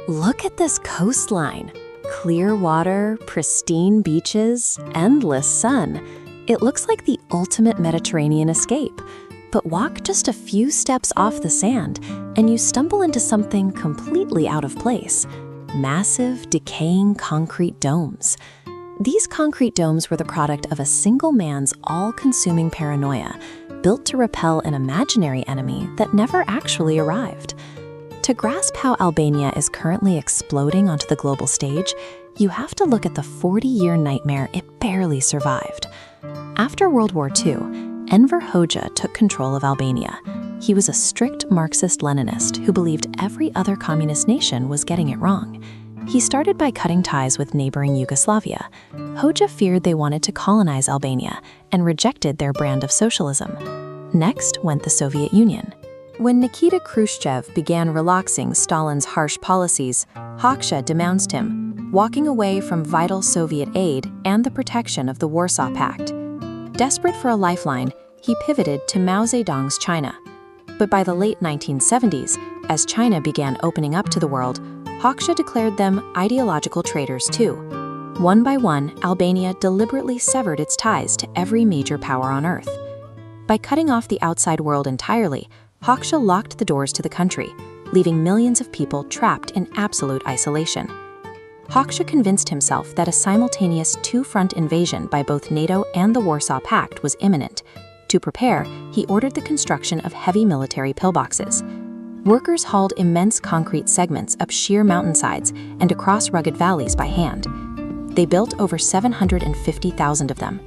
Look at this coastline. Clear water, pristine beaches, endless sun. It looks like the ultimate Mediterranean escape. But walk just a few steps off the sand, and you stumble into something completely out of place. Massive, decaying concrete domes. These concrete domes were the product of a single man's all-consuming paranoia, built to repel an imaginary enemy that never actually arrived. To grasp how Albania is currently exploding onto the global stage, you have to look at the 40-year nightmare it barely survived. After World War II, Enver Hoxha took control of Albania. He was a strict Marxist-Leninist who believed every other communist nation was getting it wrong. He started by cutting ties with neighboring Yugoslavia. Hoxha feared they wanted to colonize Albania and rejected their brand of socialism. Next went the Soviet Union. When Nikita Khrushchev began relaxing Stalin's harsh policies, Hoxha denounced him, walking away from vital Soviet aid and the protection of the Warsaw Pact. Desperate for a lifeline, he pivoted to Mao Zedong's China. But by the late 1970s, as China began opening up to the world, Hoxha declared them ideological traitors too. One by one, Albania deliberately severed its ties to every major power on earth. By cutting off the outside world entirely, Hoxha locked the doors to the country, leaving millions of people trapped in absolute isolation. Hoxha convinced himself that a simultaneous two-front invasion by both NATO and the Warsaw Pact was imminent. To prepare, he ordered the construction of heavy military pillboxes. Workers hauled immense concrete segments up sheer mountainsides and across rugged valleys by hand. They built over 750,000 of them.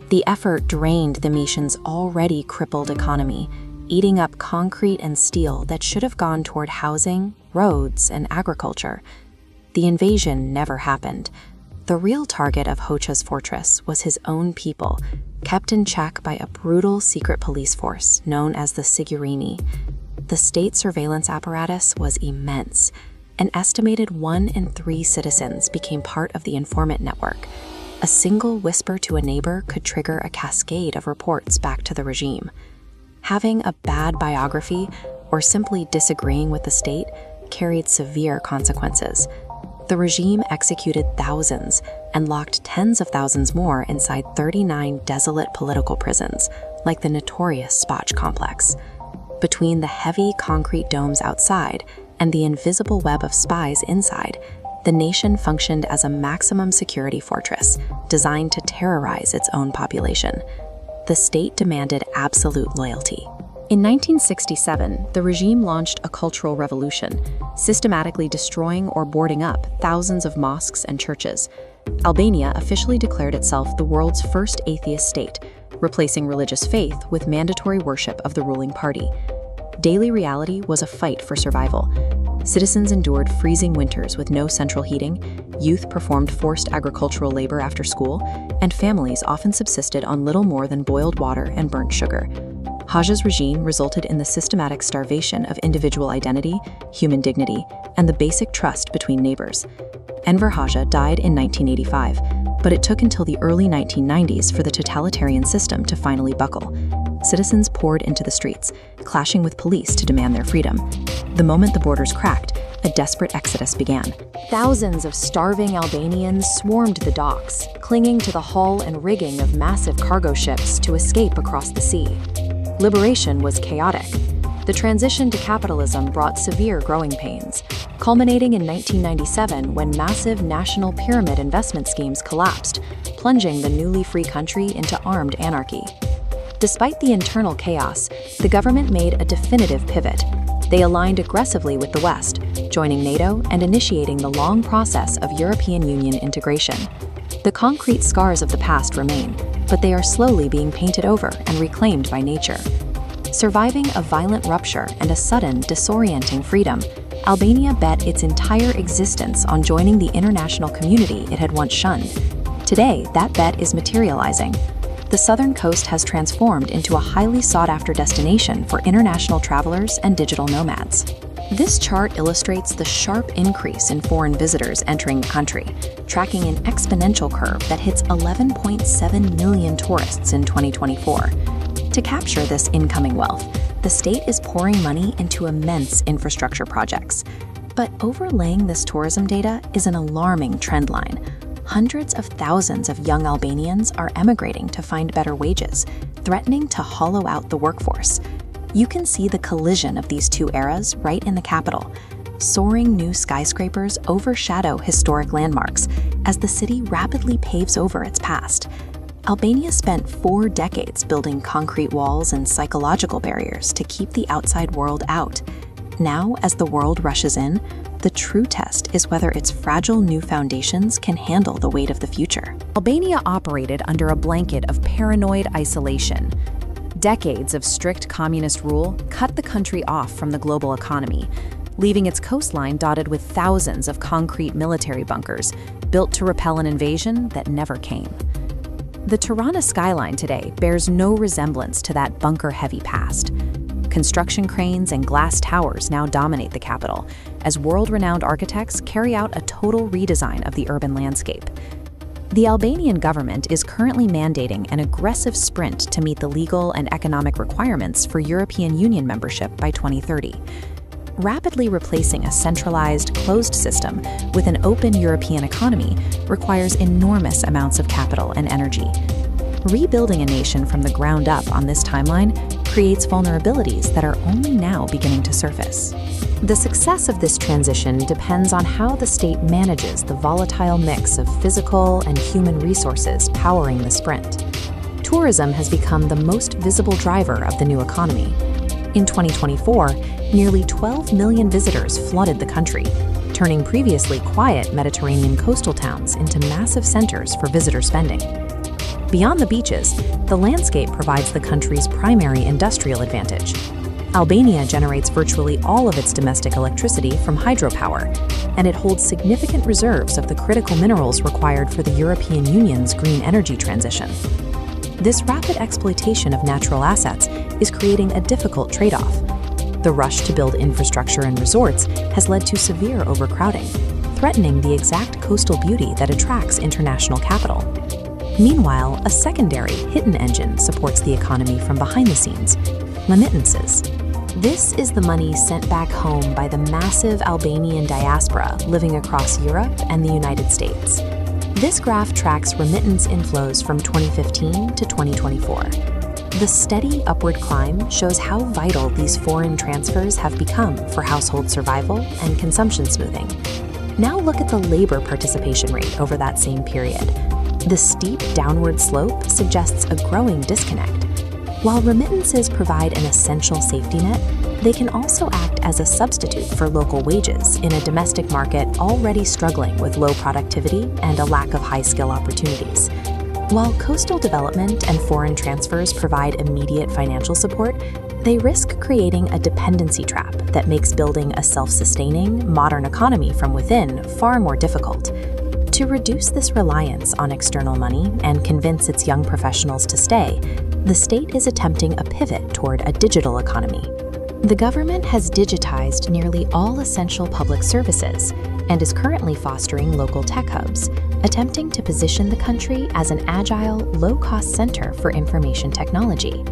The effort drained the nation's already crippled economy, eating up concrete and steel that should have gone toward housing, roads, and agriculture. The invasion never happened. The real target of Hoxha's fortress was his own people, kept in check by a brutal secret police force known as the Signorini. The state surveillance apparatus was immense. An estimated 1 in 3 citizens became part of the informant network. A single whisper to a neighbor could trigger a cascade of reports back to the regime. Having a bad biography or simply disagreeing with the state carried severe consequences. The regime executed thousands and locked tens of thousands more inside 39 desolate political prisons, like the notorious Spach complex. Between the heavy concrete domes outside and the invisible web of spies inside, the nation functioned as a maximum security fortress designed to terrorize its own population. The state demanded absolute loyalty. In 1967, the regime launched a cultural revolution, systematically destroying or boarding up thousands of mosques and churches. Albania officially declared itself the world's first atheist state, replacing religious faith with mandatory worship of the ruling party. Daily reality was a fight for survival. Citizens endured freezing winters with no central heating, youth performed forced agricultural labor after school, and families often subsisted on little more than boiled water and burnt sugar. Hoxha's regime resulted in the systematic starvation of individual identity, human dignity, and the basic trust between neighbors. Enver Hoxha died in 1985, but it took until the early 1990s for the totalitarian system to finally buckle. Citizens poured into the streets, clashing with police to demand their freedom. The moment the borders cracked, a desperate exodus began. Thousands of starving Albanians swarmed the docks, clinging to the hull and rigging of massive cargo ships to escape across the sea. Liberation was chaotic. The transition to capitalism brought severe growing pains, culminating in 1997 when massive national pyramid investment schemes collapsed, plunging the newly free country into armed anarchy. Despite the internal chaos, the government made a definitive pivot. They aligned aggressively with the West, joining NATO and initiating the long process of European Union integration. The concrete scars of the past remain, but they are slowly being painted over and reclaimed by nature. Surviving a violent rupture and a sudden, disorienting freedom, Albania bet its entire existence on joining the international community it had once shunned. Today, that bet is materializing. The southern coast has transformed into a highly sought-after destination for international travelers and digital nomads. This chart illustrates the sharp increase in foreign visitors entering the country, tracking an exponential curve that hits 11.7 million tourists in 2024. To capture this incoming wealth, the state is pouring money into immense infrastructure projects. But overlaying this tourism data is an alarming trend line. Hundreds of thousands of young Albanians are emigrating to find better wages, threatening to hollow out the workforce. You can see the collision of these two eras right in the capital. Soaring new skyscrapers overshadow historic landmarks as the city rapidly paves over its past. Albania spent 4 decades building concrete walls and psychological barriers to keep the outside world out. Now, as the world rushes in, the true test is whether its fragile new foundations can handle the weight of the future. Albania operated under a blanket of paranoid isolation. Decades of strict communist rule cut the country off from the global economy, leaving its coastline dotted with thousands of concrete military bunkers built to repel an invasion that never came. The Tirana skyline today bears no resemblance to that bunker-heavy past. Construction cranes and glass towers now dominate the capital as world-renowned architects carry out a total redesign of the urban landscape. The Albanian government is currently mandating an aggressive sprint to meet the legal and economic requirements for European Union membership by 2030. Rapidly replacing a centralized, closed system with an open European economy requires enormous amounts of capital and energy. Rebuilding a nation from the ground up on this timeline creates vulnerabilities that are only now beginning to surface. The success of this transition depends on how the state manages the volatile mix of physical and human resources powering the sprint. Tourism has become the most visible driver of the new economy. In 2024, nearly 12 million visitors flooded the country, turning previously quiet Mediterranean coastal towns into massive centers for visitor spending. Beyond the beaches, the landscape provides the country's primary industrial advantage. Albania generates virtually all of its domestic electricity from hydropower, and it holds significant reserves of the critical minerals required for the European Union's green energy transition. This rapid exploitation of natural assets is creating a difficult trade-off. The rush to build infrastructure and resorts has led to severe overcrowding, threatening the exact coastal beauty that attracts international capital. Meanwhile, a secondary, hidden engine supports the economy from behind the scenes: remittances. This is the money sent back home by the massive Albanian diaspora living across Europe and the United States. This graph tracks remittance inflows from 2015 to 2024. The steady upward climb shows how vital these foreign transfers have become for household survival and consumption smoothing. Now look at the labor participation rate over that same period. The steep downward slope suggests a growing disconnect. While remittances provide an essential safety net, they can also act as a substitute for local wages in a domestic market already struggling with low productivity and a lack of high-skill opportunities. While coastal development and foreign transfers provide immediate financial support, they risk creating a dependency trap that makes building a self-sustaining, modern economy from within far more difficult. To reduce this reliance on external money and convince its young professionals to stay, the state is attempting a pivot toward a digital economy. The government has digitized nearly all essential public services and is currently fostering local tech hubs, attempting to position the country as an agile, low-cost center for information technology.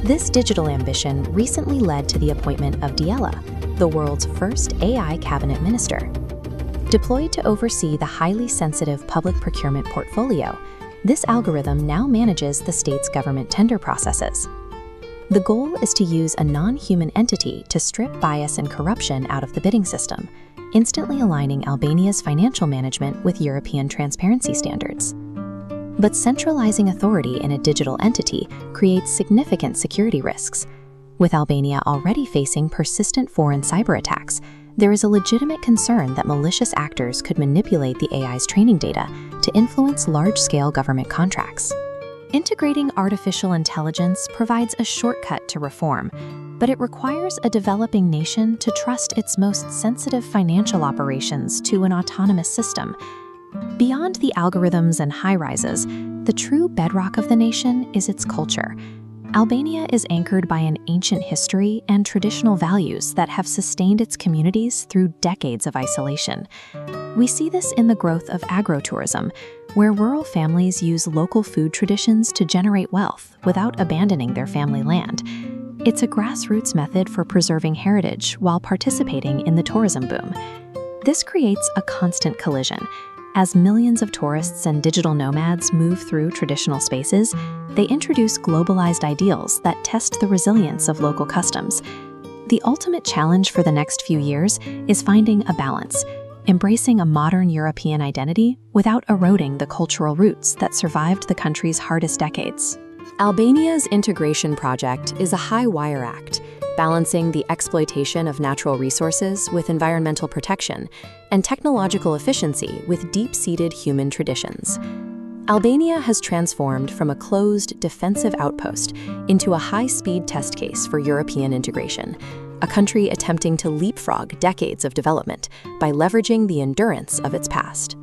This digital ambition recently led to the appointment of Diela, the world's first AI cabinet minister. Deployed to oversee the highly sensitive public procurement portfolio, this algorithm now manages the state's government tender processes. The goal is to use a non-human entity to strip bias and corruption out of the bidding system, instantly aligning Albania's financial management with European transparency standards. But centralizing authority in a digital entity creates significant security risks. With Albania already facing persistent foreign cyber attacks, there is a legitimate concern that malicious actors could manipulate the AI's training data to influence large-scale government contracts. Integrating artificial intelligence provides a shortcut to reform, but it requires a developing nation to trust its most sensitive financial operations to an autonomous system. Beyond the algorithms and high-rises, the true bedrock of the nation is its culture. Albania is anchored by an ancient history and traditional values that have sustained its communities through decades of isolation. We see this in the growth of agrotourism, where rural families use local food traditions to generate wealth without abandoning their family land. It's a grassroots method for preserving heritage while participating in the tourism boom. This creates a constant collision. As millions of tourists and digital nomads move through traditional spaces, they introduce globalized ideals that test the resilience of local customs. The ultimate challenge for the next few years is finding a balance, embracing a modern European identity without eroding the cultural roots that survived the country's hardest decades. Albania's integration project is a high-wire act, balancing the exploitation of natural resources with environmental protection and technological efficiency with deep-seated human traditions. Albania has transformed from a closed, defensive outpost into a high-speed test case for European integration, a country attempting to leapfrog decades of development by leveraging the endurance of its past.